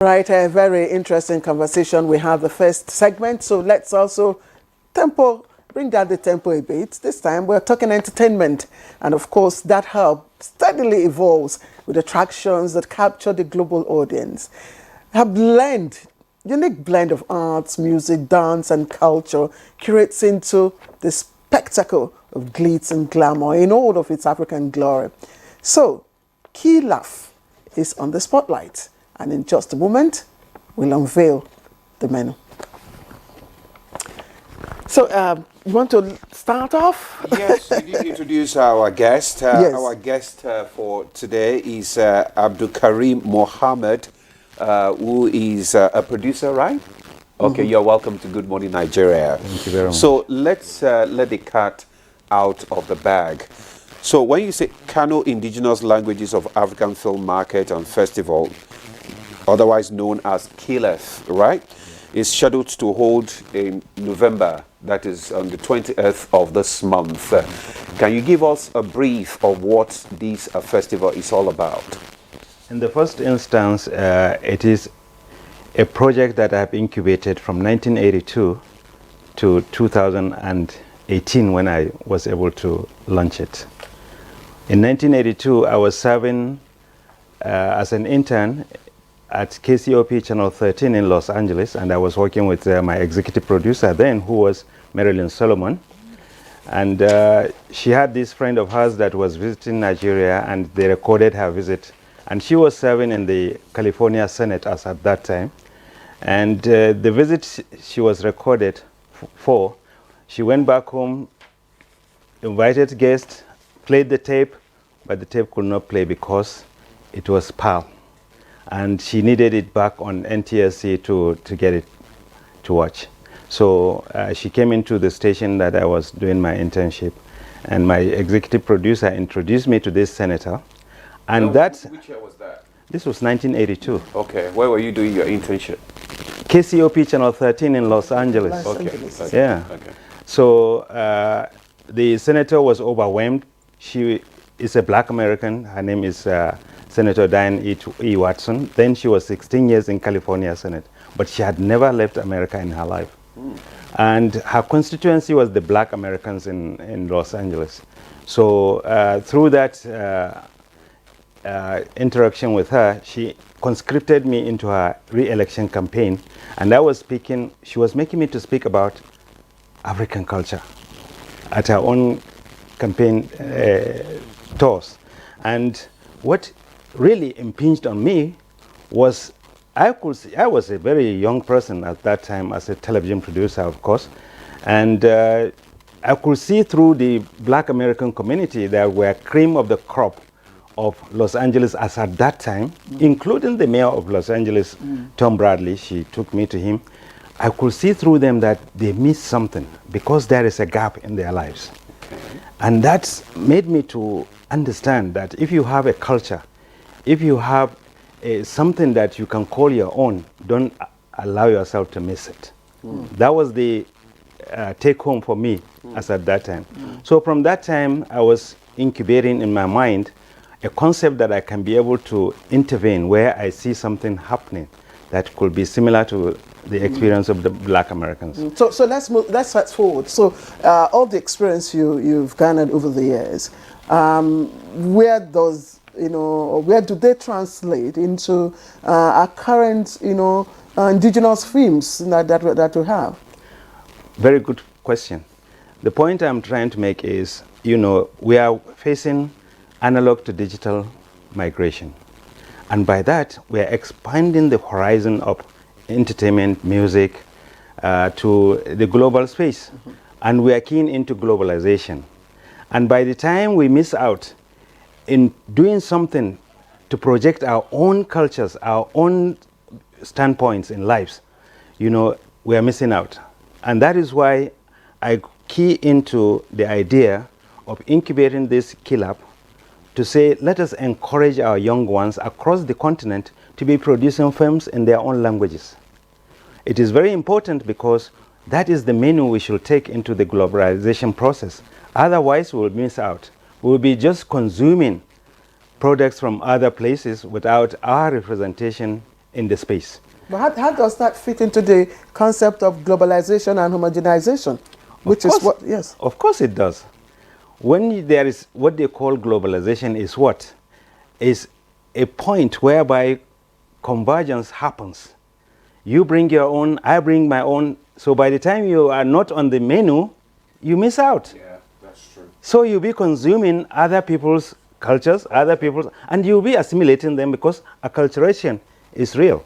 Right, a very interesting conversation. We have the first segment, so let's also bring down the tempo a bit. This time we're talking entertainment, and of course that hub steadily evolves with attractions that capture the global audience. A unique blend of arts, music, dance, and culture curates into the spectacle of glitz and glamour in all of its African glory. So, Key Laugh is on the spotlight. And in just a moment, we'll unveil the menu. So, you want to start off? Yes, we did introduce our guest. Yes. Our guest for today is Abdul Karim Mohammed, who is a producer, right? Okay, You're welcome to Good Morning Nigeria. Thank you very much. So let's let the cat out of the bag. So when you say Kano Indigenous Languages of African Film Market and Festival, otherwise known as KILEF, right? Is scheduled to hold in November, that is on the 20th of this month. Can you give us a brief of what this festival is all about? In the first instance, it is a project that I have incubated from 1982 to 2018 when I was able to launch it. In 1982, I was serving as an intern at KCOP Channel 13 in Los Angeles, and I was working with my executive producer then, who was Marilyn Solomon. And she had this friend of hers that was visiting Nigeria, and they recorded her visit. And she was serving in the California Senate as at that time. And the visit she was recorded for, she went back home, invited guests, played the tape, but the tape could not play because it was PAL. And she needed it back on NTA to get it to watch. So she came into the station that I was doing my internship, and my executive producer introduced me to this senator. And Which year was that? This was 1982. Okay, where were you doing your internship? KCOP Channel 13 in Los Angeles. Okay. Yeah. Okay. So the senator was overwhelmed. She is a black American. Her name is Senator Diane E. Watson. Then she was 16 years in California Senate, but she had never left America in her life. And her constituency was the black Americans in Los Angeles. So through that interaction with her, she conscripted me into her re-election campaign, and she was making me to speak about African culture at her own campaign tours. And what really impinged on me was I was a very young person at that time as a television producer, of course, and I could see through the black American community that were cream of the crop of Los Angeles as at that time, including the mayor of Los Angeles, Tom Bradley. She took me to him. I could see through them that they missed something because there is a gap in their lives. And that made me to understand that if you have a culture, if you have something that you can call your own, don't allow yourself to miss it. That was the take home for me as at that time. So from that time, I was incubating in my mind a concept that I can be able to intervene where I see something happening that could be similar to the experience of the black Americans. So let's fast forward. So all the experience you've garnered over the years, where do they translate into our current, indigenous films that we have? Very good question. The point I'm trying to make is, we are facing analog to digital migration. And by that, we are expanding the horizon of entertainment, music, to the global space. And we are keen into globalization. And by the time we miss out in doing something to project our own cultures, our own standpoints in lives, we are missing out. And that is why I key into the idea of incubating this KILAP to say, let us encourage our young ones across the continent to be producing films in their own languages. It is very important because that is the menu we should take into the globalization process. Otherwise, we will miss out. We will be just consuming products from other places without our representation in the space. But how does that fit into the concept of globalization and homogenization? Which is what, yes. Of course it does. When there is what they call globalization is what? Is a point whereby convergence happens. You bring your own, I bring my own. So by the time you are not on the menu, you miss out. Yeah, that's true. So you'll be consuming other people's cultures, and you'll be assimilating them because acculturation is real.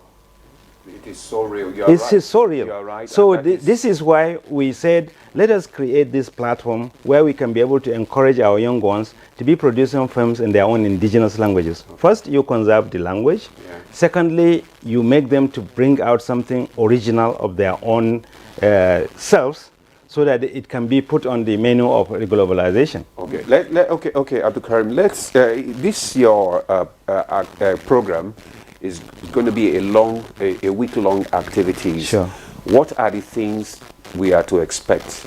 It is so real. You are right. It's so real. You are right. So this is why we said, let us create this platform where we can be able to encourage our young ones to be producing films in their own indigenous languages. Okay. First, you conserve the language. Yeah. Secondly, you make them to bring out something original of their own selves, so that it can be put on the menu of globalization. Okay, okay, Abdul Karim. Let's. This your program is going to be a week-long activity. Sure. What are the things we are to expect?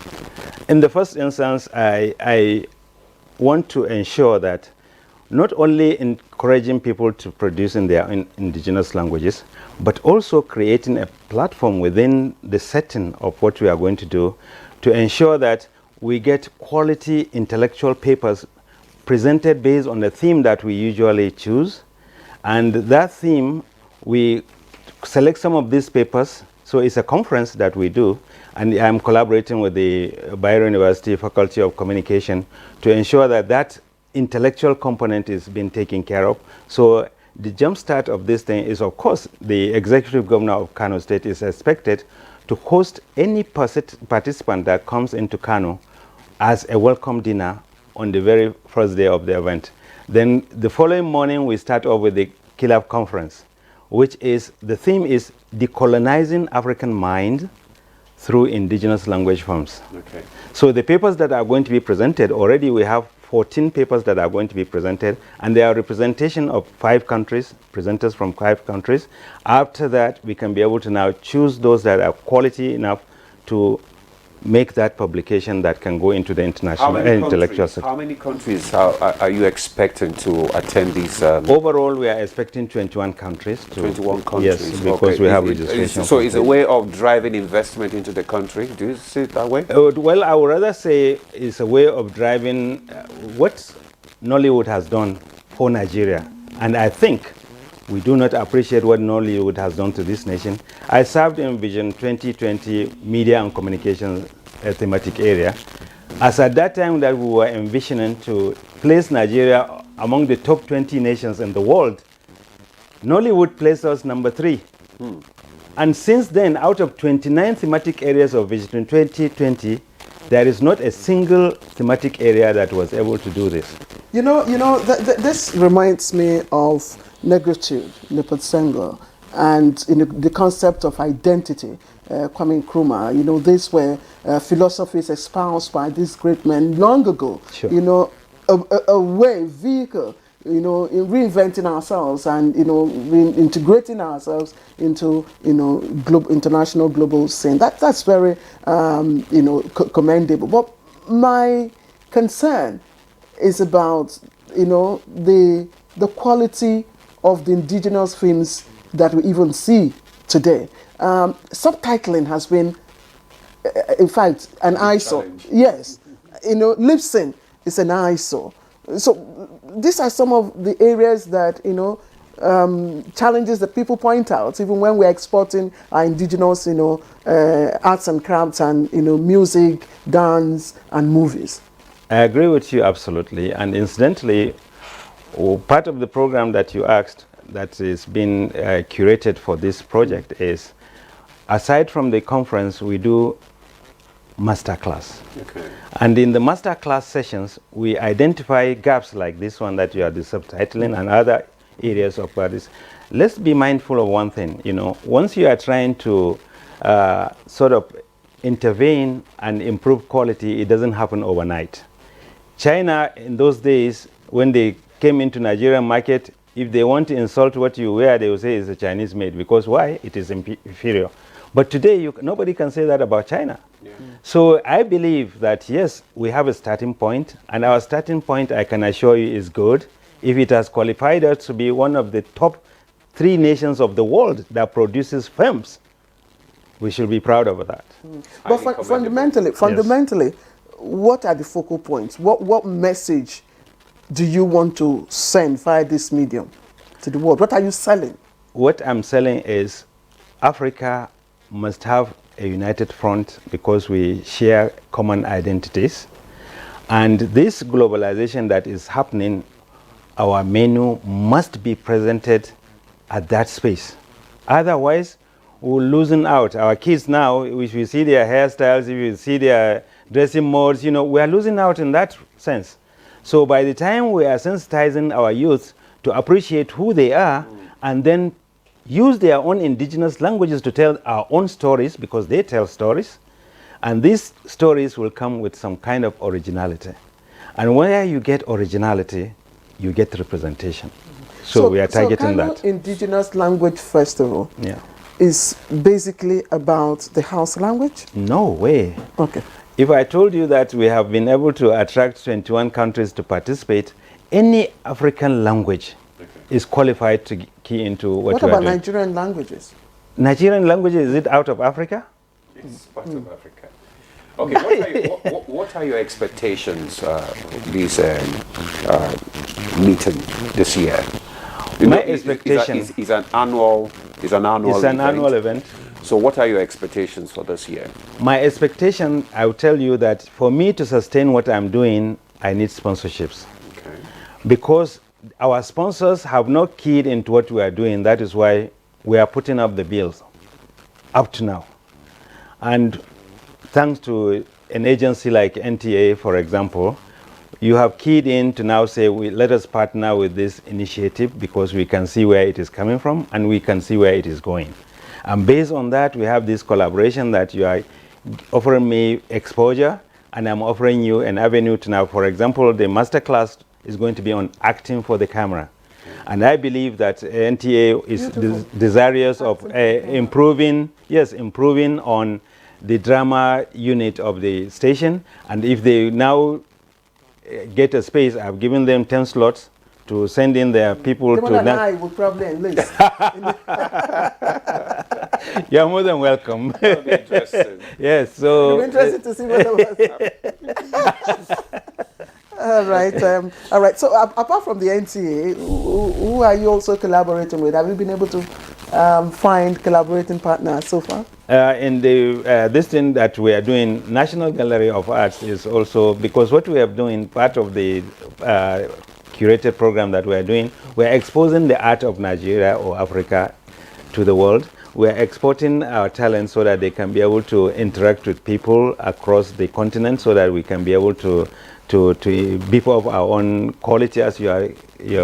In the first instance, I want to ensure that not only encouraging people to produce in their indigenous languages, but also creating a platform within the setting of what we are going to do to ensure that we get quality intellectual papers presented based on the theme that we usually choose. And that theme, we select some of these papers. So it's a conference that we do. And I'm collaborating with the Bayero University Faculty of Communication to ensure that that intellectual component is being taken care of. So the jumpstart of this thing is, of course, the executive governor of Kano State is expected to host any participant that comes into Kano as a welcome dinner on the very first day of the event. Then the following morning, we start off with the Kilab Conference, which is, the theme is decolonizing African mind through indigenous language forms. Okay. So the papers that are going to be presented, already we have 14 papers that are going to be presented, and they are representation of 5 countries, presenters from 5 countries. After that, we can be able to now choose those that are quality enough to make that publication that can go into the international intellectual sector. How many countries are you expecting to attend these? Overall, we are expecting 21 countries. 21 countries. Yes, because we have registration. So it's a way of driving investment into the country. Do you see it that way? Well, I would rather say it's a way of driving what Nollywood has done for Nigeria. And I think we do not appreciate what Nollywood has done to this nation. I served in Vision 2020 Media and Communications thematic area. As at that time that we were envisioning to place Nigeria among the top 20 nations in the world, Nollywood placed us number 3. And since then, out of 29 thematic areas of Vision 2020, there is not a single thematic area that was able to do this. You know, this reminds me of negritude, Nepotsengo, and the concept of identity, Kwame Nkrumah. You know, these were philosophies espoused by these great men long ago. Sure. You know, a vehicle, you know, in reinventing ourselves and, you know, integrating ourselves into, you know, international global scene. That's very, you know, commendable. But my concern is about, you know, the quality of the indigenous films that we even see today. Subtitling has been, in fact, an eyesore. Yes, you know, lip sync is an eyesore. So these are some of the areas that, you know, challenges that people point out, even when we're exporting our indigenous, you know, arts and crafts and, you know, music, dance, and movies. I agree with you absolutely. And incidentally, part of the program that you asked that is being curated for this project is, aside from the conference, we do masterclass. Okay. And in the masterclass sessions, we identify gaps like this one that you are the subtitling and other areas of this. Let's be mindful of one thing, you know, once you are trying to sort of intervene and improve quality, it doesn't happen overnight. China, in those days, when they came into Nigerian market, if they want to insult what you wear, they will say it's a Chinese made, because why? It is inferior. But today, nobody can say that about China. Yeah. So I believe that, yes, we have a starting point, and our starting point, I can assure you, is good. If it has qualified us to be one of the top 3 nations of the world that produces films. We should be proud of that. But fundamentally, what are the focal points? What message do you want to send via this medium to the world? What are you selling? What I'm selling is Africa must have a united front because we share common identities. And this globalization that is happening, our menu must be presented at that space. Otherwise, we're losing out. Our kids now, if you see their hairstyles, if you see their dressing modes, you know, we are losing out in that sense. So by the time we are sensitizing our youth to appreciate who they are and then use their own indigenous languages to tell our own stories, because they tell stories, and these stories will come with some kind of originality. And where you get originality, you get representation. So we are targeting Kano that. Indigenous Language Festival is basically about the house language? No way. Okay. If I told you that we have been able to attract 21 countries to participate, any African language is qualified to key into what we are doing. What about Nigerian languages? Nigerian languages, is it out of Africa? It's part of Africa. Okay, what are your expectations of this meeting this year? My expectation is an annual event. So what are your expectations for this year? My expectation, I will tell you that for me to sustain what I'm doing, I need sponsorships. Okay. Because our sponsors have not keyed into what we are doing. That is why we are putting up the bills up to now. And thanks to an agency like NTA, for example, you have keyed in to now say, let us partner with this initiative because we can see where it is coming from and we can see where it is going. And based on that, we have this collaboration that you are offering me exposure and I'm offering you an avenue to now, for example, the masterclass is going to be on acting for the camera. And I believe that NTA is desirous of improving on the drama unit of the station. And if they now get a space, I've given them 10 slots to send in their people to and I would probably enlist. You're more than welcome. That'll be interesting. Yes, so... I'm interested to see what that was. All right. So apart from the NTA, who are you also collaborating with? Have you been able to find collaborating partners so far? In the this thing that we are doing, National Gallery of Arts is also, because what we are doing, part of the curated program that we are doing, we are exposing the art of Nigeria or Africa to the world. We are exporting our talent so that they can be able to interact with people across the continent, so that we can be able to beef up our own quality, as you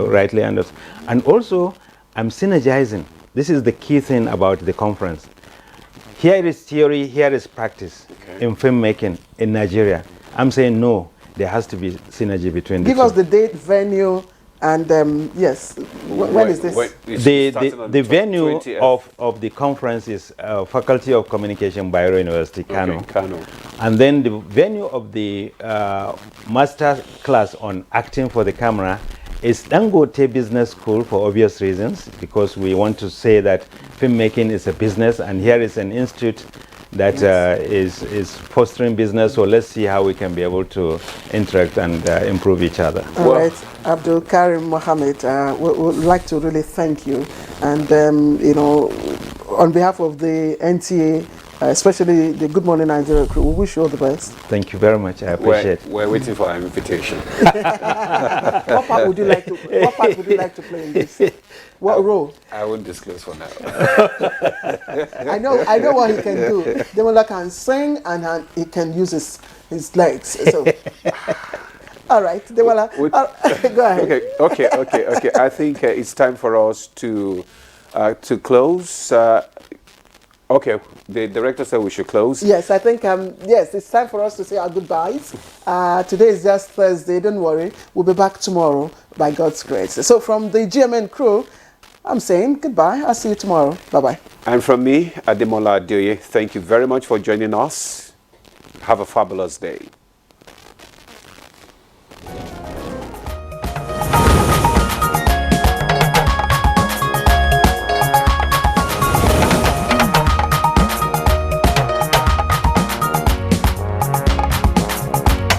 rightly understand. And also, I'm synergizing. This is the key thing about the conference. Here is theory, here is practice in filmmaking in Nigeria. I'm saying no, there has to be synergy between the two. Give us the date, venue, and yes, when is this? The venue of the conference is Faculty of Communication, Bayero University, Kano. Okay, Kano. And then the venue of the master class on acting for the camera is Dangote Business School, for obvious reasons, because we want to say that filmmaking is a business, and here is an institute that is fostering business. So let's see how we can be able to interact and improve each other. All right, Abdul Karim Mohammed, we'd like to really thank you, and you know, on behalf of the NTA, especially the Good Morning Nigeria crew, we wish you all the best. Thank you very much. I appreciate it. We're waiting for our invitation. What part would you like to play in this? What role? I won't disclose for now. I know what he can do. Demola can sing and he can use his legs. So, all right, Demola, go ahead. Okay. I think it's time for us to close. Okay, the director said we should close. Yes, I think, yes, it's time for us to say our goodbyes. Today is just Thursday, don't worry. We'll be back tomorrow by God's grace. So from the GMN crew, I'm saying goodbye. I'll see you tomorrow. Bye-bye. And from me, Ademola Adeoye, thank you very much for joining us. Have a fabulous day.